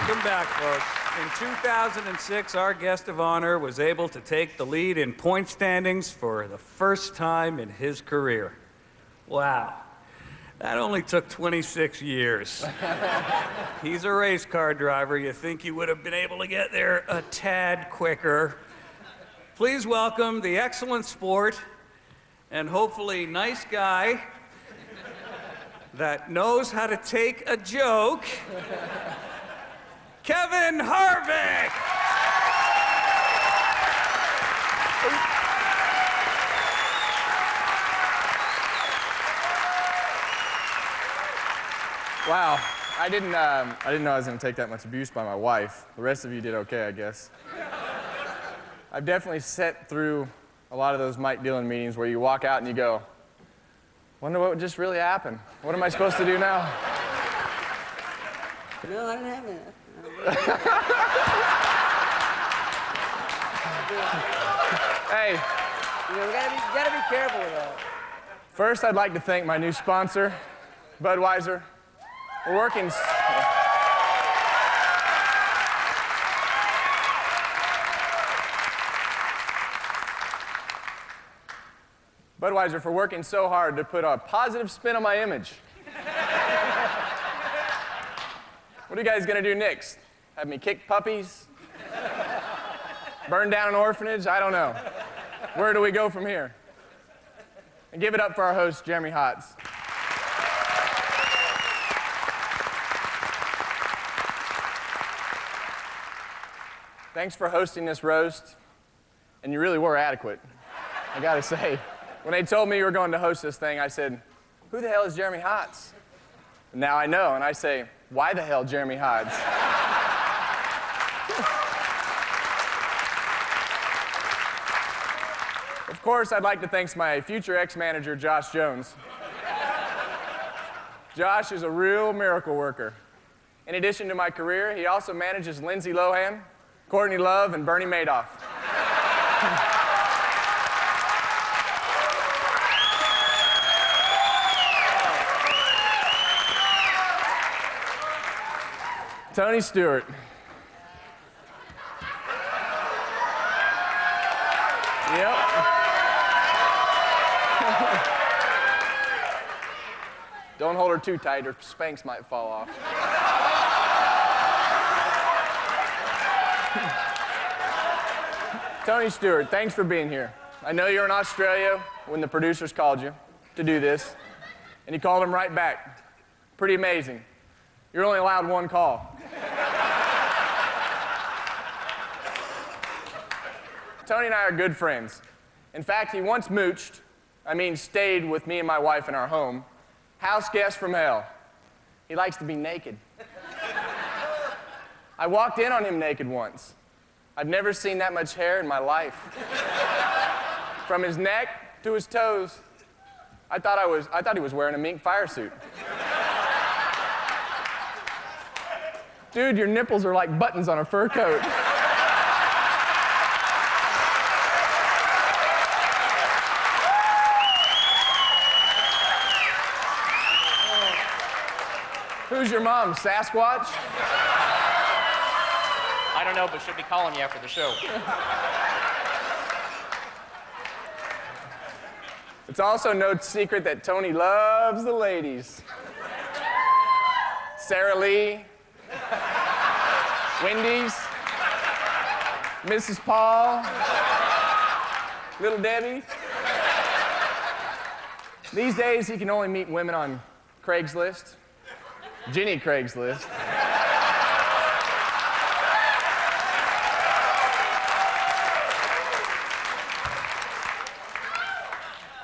Welcome back, folks. In 2006, our guest of honor was able to take the lead in point standings for the first time in his career. Wow. That only took 26 years. He's a race car driver. You think he would have been able to get there a tad quicker. Please welcome the excellent sport and hopefully nice guy that knows how to take a joke, Kevin Harvick! Wow, I didn't know I was going to take that much abuse by my wife. The rest of you did okay, I guess. I've definitely sat through a lot of those Mike Dillon meetings where you walk out and you go, wonder what just really happened. What am I supposed to do now? No, I didn't have it. Hey. You know, we gotta be careful with that. First, I'd like to thank my new sponsor, Budweiser. We're working... Budweiser for working so hard to put a positive spin on my image. What are you guys gonna do next? Have me kick puppies? Burn down an orphanage? I don't know. Where do we go from here? And give it up for our host, Jeremy Hotz. Thanks for hosting this roast, and you really were adequate, I gotta say. When they told me you were going to host this thing, I said, who the hell is Jeremy Hotz? And now I know, and I say, why the hell Jeremy Hotz? Of course, I'd like to thank my future ex-manager, Josh Jones. Josh is a real miracle worker. In addition to my career, he also manages Lindsay Lohan, Courtney Love, and Bernie Madoff. Tony Stewart. Yep. Don't hold her too tight or Spanx might fall off. Tony Stewart, thanks for being here. I know you're in Australia when the producers called you to do this, and you called them right back. Pretty amazing. You're only allowed one call. Tony and I are good friends. In fact, he once stayed with me and my wife in our home. House guest from hell. He likes to be naked. I walked in on him naked once. I've never seen that much hair in my life. From his neck to his toes, I thought he was wearing a mink fire suit. Dude, your nipples are like buttons on a fur coat. Who's your mom, Sasquatch? I don't know, but she'll be calling you after the show. It's also no secret that Tony loves the ladies. Sarah Lee, Wendy's, Mrs. Paul, Little Debbie. These days, he can only meet women on Craigslist. Jenny Craigslist.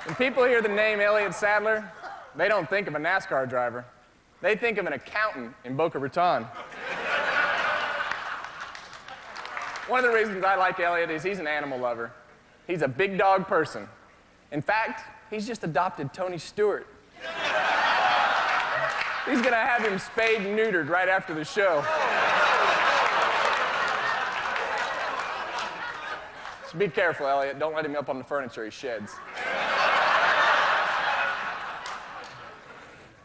When people hear the name Elliott Sadler, they don't think of a NASCAR driver. They think of an accountant in Boca Raton. One of the reasons I like Elliott is he's an animal lover. He's a big dog person. In fact, he's just adopted Tony Stewart. He's gonna have him spayed and neutered right after the show. So be careful, Elliott. Don't let him up on the furniture he sheds.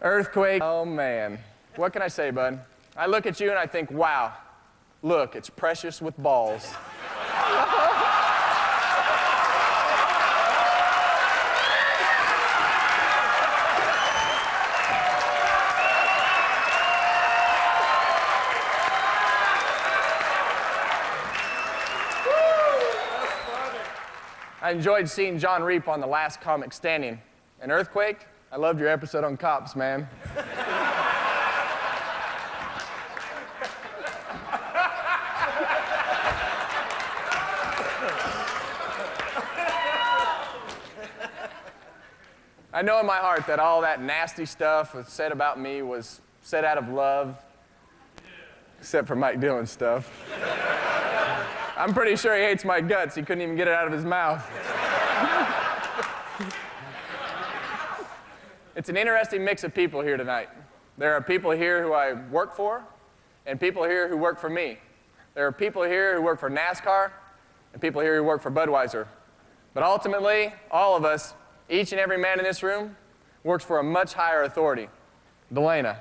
Earthquake. Oh, man. What can I say, bud? I look at you and I think, wow, Look, it's precious with balls. I enjoyed seeing John Reap on The Last Comic Standing. And Earthquake, I loved your episode on cops, man. I know in my heart that all that nasty stuff was said about me was said out of love, except for Mike Dillon's stuff. I'm pretty sure he hates my guts. He couldn't even get it out of his mouth. It's an interesting mix of people here tonight. There are people here who I work for, and people here who work for me. There are people here who work for NASCAR, and people here who work for Budweiser. But ultimately, all of us, each and every man in this room, works for a much higher authority, Delana.